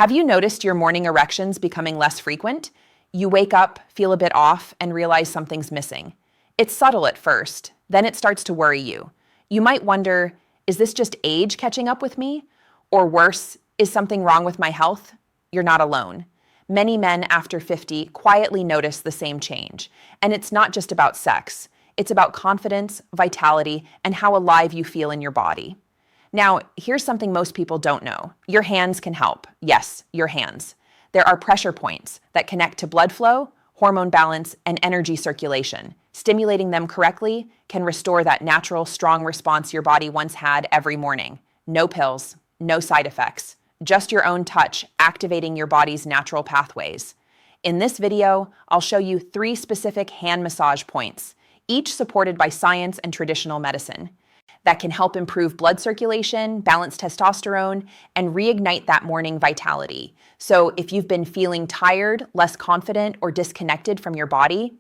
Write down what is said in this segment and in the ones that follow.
Have you noticed your morning erections becoming less frequent? You wake up, feel a bit off, and realize something's missing. It's subtle at first, then it starts to worry you. You might wonder, is this just age catching up with me? Or worse, is something wrong with my health? You're not alone. Many men after 50 quietly notice the same change. And it's not just about sex. It's about confidence, vitality, and how alive you feel in your body. Now, here's something most people don't know. Your hands can help. Yes, your hands. There are pressure points that connect to blood flow, hormone balance, and energy circulation. Stimulating them correctly can restore that natural, strong response your body once had every morning. No pills, no side effects, just your own touch activating your body's natural pathways. In this video, I'll show you 3 specific hand massage points, each supported by science and traditional medicine, that can help improve blood circulation, balance testosterone, and reignite that morning vitality. So if you've been feeling tired, less confident, or disconnected from your body,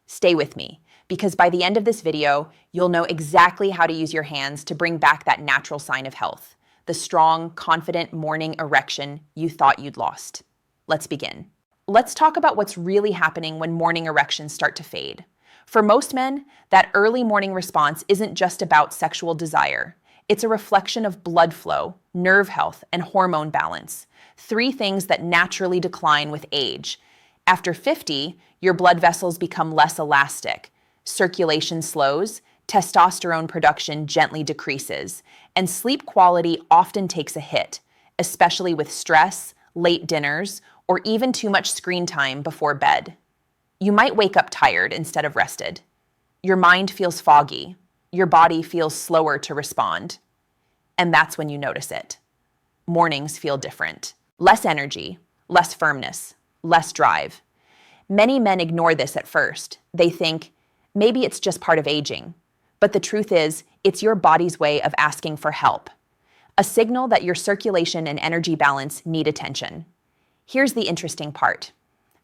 stay with me, because by the end of this video, you'll know exactly how to use your hands to bring back that natural sign of health, the strong, confident morning erection you thought you'd lost. Let's begin. Let's talk about what's really happening when morning erections start to fade. For most men, that early morning response isn't just about sexual desire. It's a reflection of blood flow, nerve health, and hormone balance, 3 things that naturally decline with age. After 50, your blood vessels become less elastic, circulation slows, testosterone production gently decreases, and sleep quality often takes a hit, especially with stress, late dinners, or even too much screen time before bed. You might wake up tired instead of rested. Your mind feels foggy. Your body feels slower to respond. And that's when you notice it. Mornings feel different. Less energy, less firmness, less drive. Many men ignore this at first. They think, maybe it's just part of aging. But the truth is, it's your body's way of asking for help. A signal that your circulation and energy balance need attention. Here's the interesting part.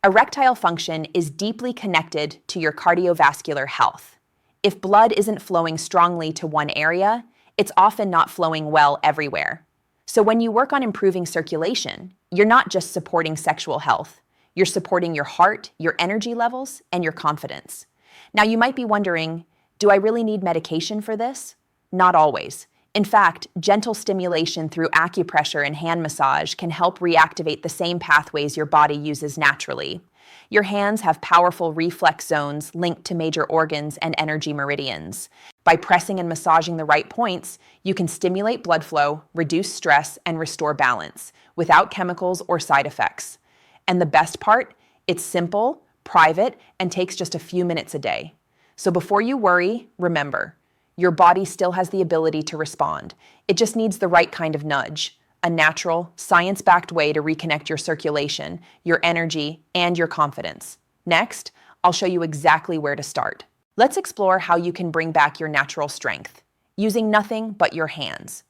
Erectile function is deeply connected to your cardiovascular health. If blood isn't flowing strongly to one area, it's often not flowing well everywhere. So when you work on improving circulation, you're not just supporting sexual health. You're supporting your heart, your energy levels, and your confidence. Now you might be wondering, do I really need medication for this? Not always. In fact, gentle stimulation through acupressure and hand massage can help reactivate the same pathways your body uses naturally. Your hands have powerful reflex zones linked to major organs and energy meridians. By pressing and massaging the right points, you can stimulate blood flow, reduce stress, and restore balance without chemicals or side effects. And the best part, it's simple, private, and takes just a few minutes a day. So before you worry, remember, your body still has the ability to respond. It just needs the right kind of nudge, a natural, science-backed way to reconnect your circulation, your energy, and your confidence. Next, I'll show you exactly where to start. Let's explore how you can bring back your natural strength, using nothing but your hands.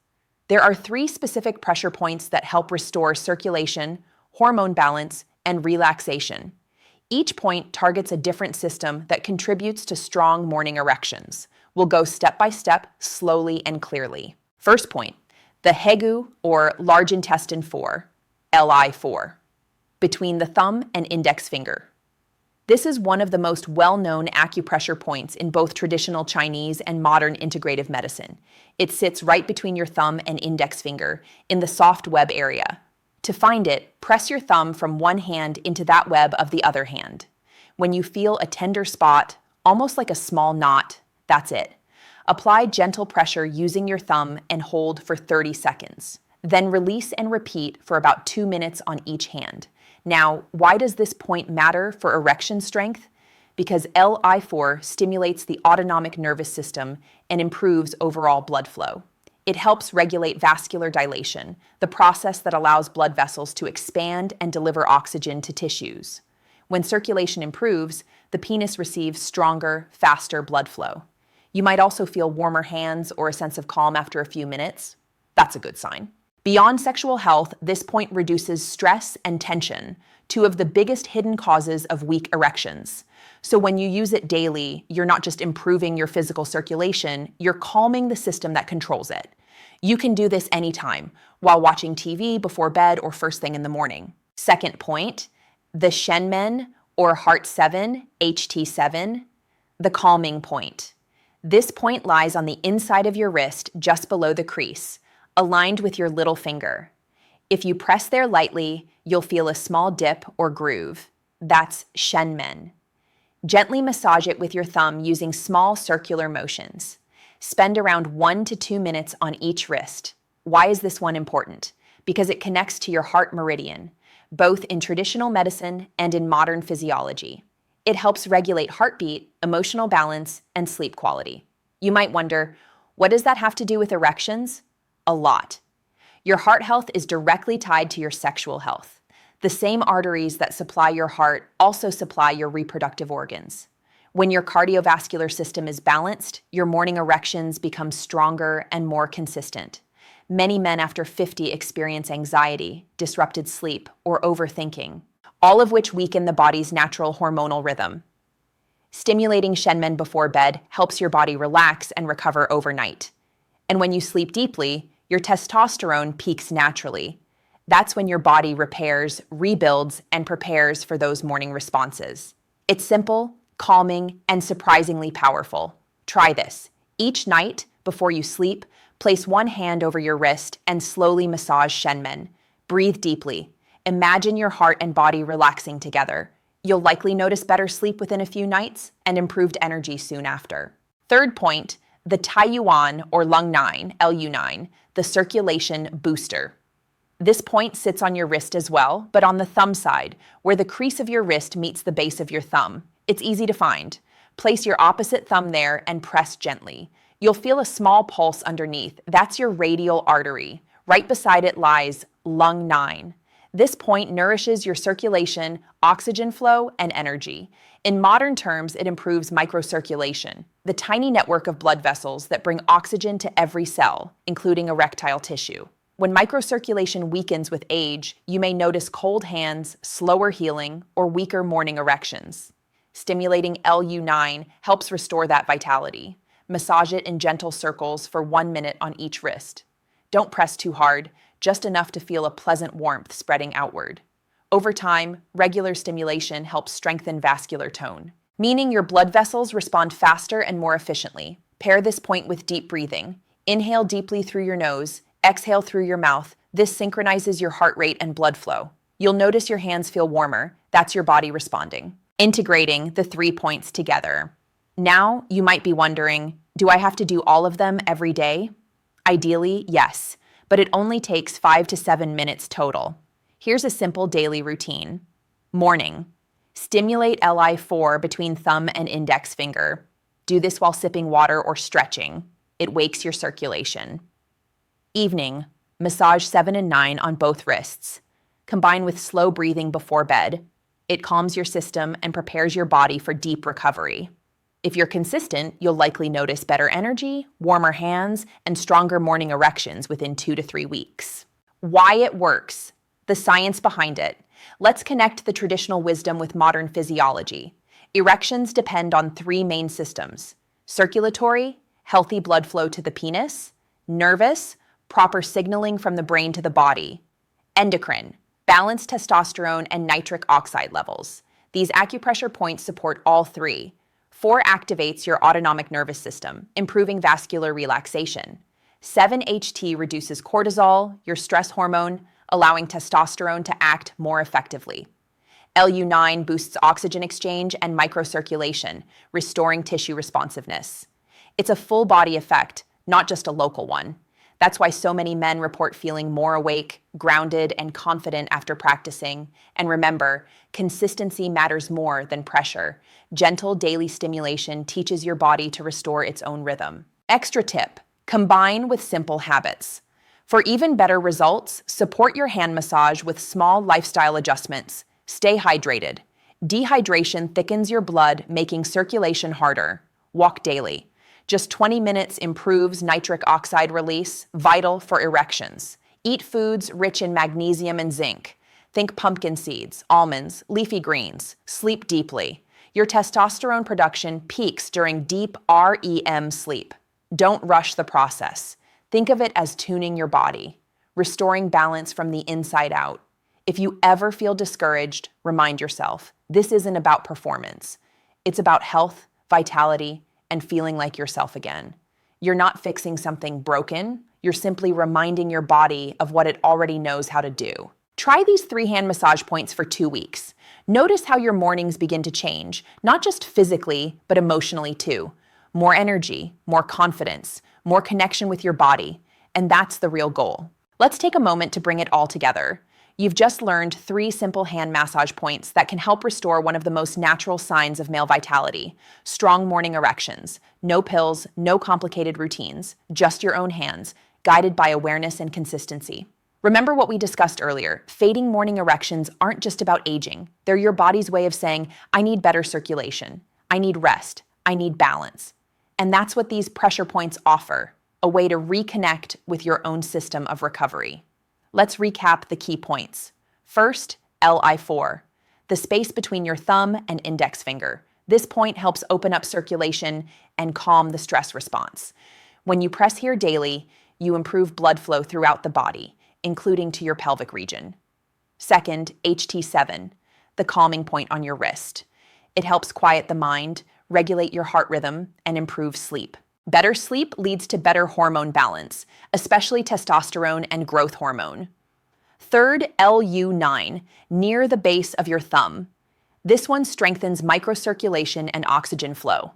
There are 3 specific pressure points that help restore circulation, hormone balance, and relaxation. Each point targets a different system that contributes to strong morning erections. We'll go step by step, slowly and clearly. First point, the Hegu, or large intestine 4, LI4, between the thumb and index finger. This is one of the most well-known acupressure points in both traditional Chinese and modern integrative medicine. It sits right between your thumb and index finger in the soft web area. To find it, press your thumb from one hand into that web of the other hand. When you feel a tender spot, almost like a small knot, that's it. Apply gentle pressure using your thumb and hold for 30 seconds. Then release and repeat for about 2 minutes on each hand. Now, why does this point matter for erection strength? Because LI4 stimulates the autonomic nervous system and improves overall blood flow. It helps regulate vascular dilation, the process that allows blood vessels to expand and deliver oxygen to tissues. When circulation improves, the penis receives stronger, faster blood flow. You might also feel warmer hands or a sense of calm after a few minutes. That's a good sign. Beyond sexual health, this point reduces stress and tension, 2 of the biggest hidden causes of weak erections. So when you use it daily, you're not just improving your physical circulation, you're calming the system that controls it. You can do this anytime, while watching TV, before bed, or first thing in the morning. Second point, the Shenmen or Heart 7, HT7, the calming point. This point lies on the inside of your wrist, just below the crease, aligned with your little finger. If you press there lightly, you'll feel a small dip or groove. That's Shenmen. Gently massage it with your thumb using small circular motions. Spend around 1 to 2 minutes on each wrist. Why is this one important? Because it connects to your heart meridian, both in traditional medicine and in modern physiology. It helps regulate heartbeat, emotional balance, and sleep quality. You might wonder, what does that have to do with erections? A lot. Your heart health is directly tied to your sexual health. The same arteries that supply your heart also supply your reproductive organs. When your cardiovascular system is balanced, your morning erections become stronger and more consistent. Many men after 50 experience anxiety, disrupted sleep, or overthinking, all of which weaken the body's natural hormonal rhythm. Stimulating Shenmen before bed helps your body relax and recover overnight. And when you sleep deeply, your testosterone peaks naturally. That's when your body repairs, rebuilds, and prepares for those morning responses. It's simple, calming, and surprisingly powerful. Try this. Each night, before you sleep, place one hand over your wrist and slowly massage Shenmen. Breathe deeply. Imagine your heart and body relaxing together. You'll likely notice better sleep within a few nights and improved energy soon after. Third point, the Taiyuan or Lung 9, LU9, the circulation booster. This point sits on your wrist as well, but on the thumb side, where the crease of your wrist meets the base of your thumb. It's easy to find. Place your opposite thumb there and press gently. You'll feel a small pulse underneath. That's your radial artery. Right beside it lies Lung 9. This point nourishes your circulation, oxygen flow, and energy. In modern terms, it improves microcirculation, the tiny network of blood vessels that bring oxygen to every cell, including erectile tissue. When microcirculation weakens with age, you may notice cold hands, slower healing, or weaker morning erections. Stimulating LU9 helps restore that vitality. Massage it in gentle circles for 1 minute on each wrist. Don't press too hard, just enough to feel a pleasant warmth spreading outward. Over time, regular stimulation helps strengthen vascular tone, meaning your blood vessels respond faster and more efficiently. Pair this point with deep breathing. Inhale deeply through your nose, exhale through your mouth. This synchronizes your heart rate and blood flow. You'll notice your hands feel warmer. That's your body responding. Integrating the 3 points together. Now, you might be wondering, do I have to do all of them every day? Ideally, yes, but it only takes 5 to 7 minutes total. Here's a simple daily routine. Morning. Stimulate Li4 between thumb and index finger. Do this while sipping water or stretching. It wakes your circulation. Evening. Massage 7 and 9 on both wrists. Combine with slow breathing before bed. It calms your system and prepares your body for deep recovery. If you're consistent, you'll likely notice better energy, warmer hands, and stronger morning erections within 2 to 3 weeks. Why it works. The science behind it. Let's connect the traditional wisdom with modern physiology. Erections depend on 3 main systems: circulatory, healthy blood flow to the penis; nervous, proper signaling from the brain to the body; endocrine, balanced testosterone and nitric oxide levels. These acupressure points support all 3. 4 activates your autonomic nervous system, improving vascular relaxation. 7-HT reduces cortisol, your stress hormone, allowing testosterone to act more effectively. LU9 boosts oxygen exchange and microcirculation, restoring tissue responsiveness. It's a full body effect, not just a local one. That's why so many men report feeling more awake, grounded, and confident after practicing. And remember, consistency matters more than pressure. Gentle daily stimulation teaches your body to restore its own rhythm. Extra tip: combine with simple habits. For even better results, support your hand massage with small lifestyle adjustments. Stay hydrated. Dehydration thickens your blood, making circulation harder. Walk daily. Just 20 minutes improves nitric oxide release, vital for erections. Eat foods rich in magnesium and zinc. Think pumpkin seeds, almonds, leafy greens. Sleep deeply. Your testosterone production peaks during deep REM sleep. Don't rush the process. Think of it as tuning your body, restoring balance from the inside out. If you ever feel discouraged, remind yourself, this isn't about performance. It's about health, vitality, and feeling like yourself again. You're not fixing something broken. You're simply reminding your body of what it already knows how to do. Try these 3 hand massage points for 2 weeks. Notice how your mornings begin to change, not just physically, but emotionally too. More energy, more confidence, more connection with your body, and that's the real goal. Let's take a moment to bring it all together. You've just learned 3 simple hand massage points that can help restore one of the most natural signs of male vitality: strong morning erections. No pills, no complicated routines, just your own hands, guided by awareness and consistency. Remember what we discussed earlier. Fading morning erections aren't just about aging. They're your body's way of saying, I need better circulation. I need rest. I need balance. And that's what these pressure points offer, a way to reconnect with your own system of recovery. Let's recap the key points. First, Li4, the space between your thumb and index finger. This point helps open up circulation and calm the stress response. When you press here daily, you improve blood flow throughout the body, including to your pelvic region. Second, HT7, the calming point on your wrist. It helps quiet the mind, regulate your heart rhythm, and improve sleep. Better sleep leads to better hormone balance, especially testosterone and growth hormone. Third, Lu9, near the base of your thumb. This one strengthens microcirculation and oxygen flow.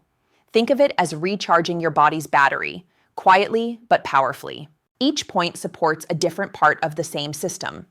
Think of it as recharging your body's battery, quietly but powerfully. Each point supports a different part of the same system: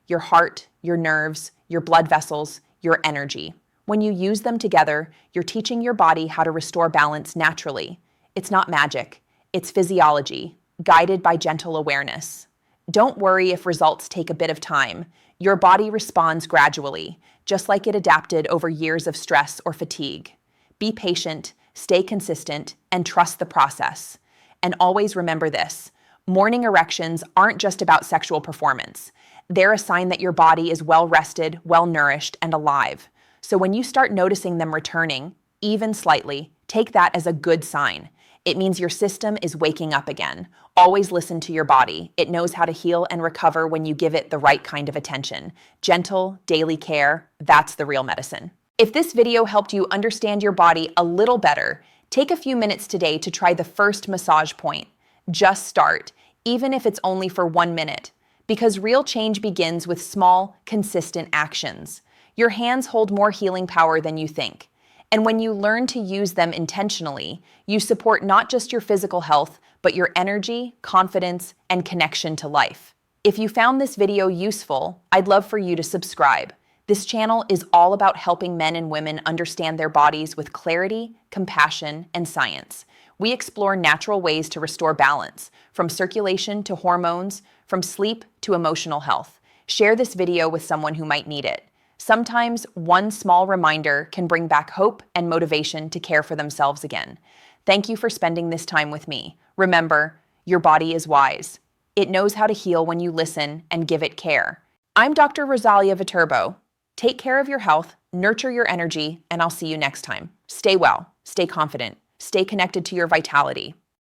your heart, your nerves, your blood vessels, your energy. When you use them together, you're teaching your body how to restore balance naturally. It's not magic, it's physiology, guided by gentle awareness. Don't worry if results take a bit of time. Your body responds gradually, just like it adapted over years of stress or fatigue. Be patient, stay consistent, and trust the process. And always remember this: morning erections aren't just about sexual performance. They're a sign that your body is well rested, well nourished, and alive. So when you start noticing them returning, even slightly, take that as a good sign. It means your system is waking up again. Always listen to your body. It knows how to heal and recover when you give it the right kind of attention. Gentle, daily care, that's the real medicine. If this video helped you understand your body a little better, take a few minutes today to try the first massage point. Just start, even if it's only for 1 minute, because real change begins with small, consistent actions. Your hands hold more healing power than you think. And when you learn to use them intentionally, you support not just your physical health, but your energy, confidence, and connection to life. If you found this video useful, I'd love for you to subscribe. This channel is all about helping men and women understand their bodies with clarity, compassion, and science. We explore natural ways to restore balance, from circulation to hormones, from sleep to emotional health. Share this video with someone who might need it. Sometimes one small reminder can bring back hope and motivation to care for themselves again. Thank you for spending this time with me. Remember, your body is wise. It knows how to heal when you listen and give it care. I'm Dr. Rosalia Viterbo. Take care of your health, nurture your energy, and I'll see you next time. Stay well, stay confident, stay connected to your vitality.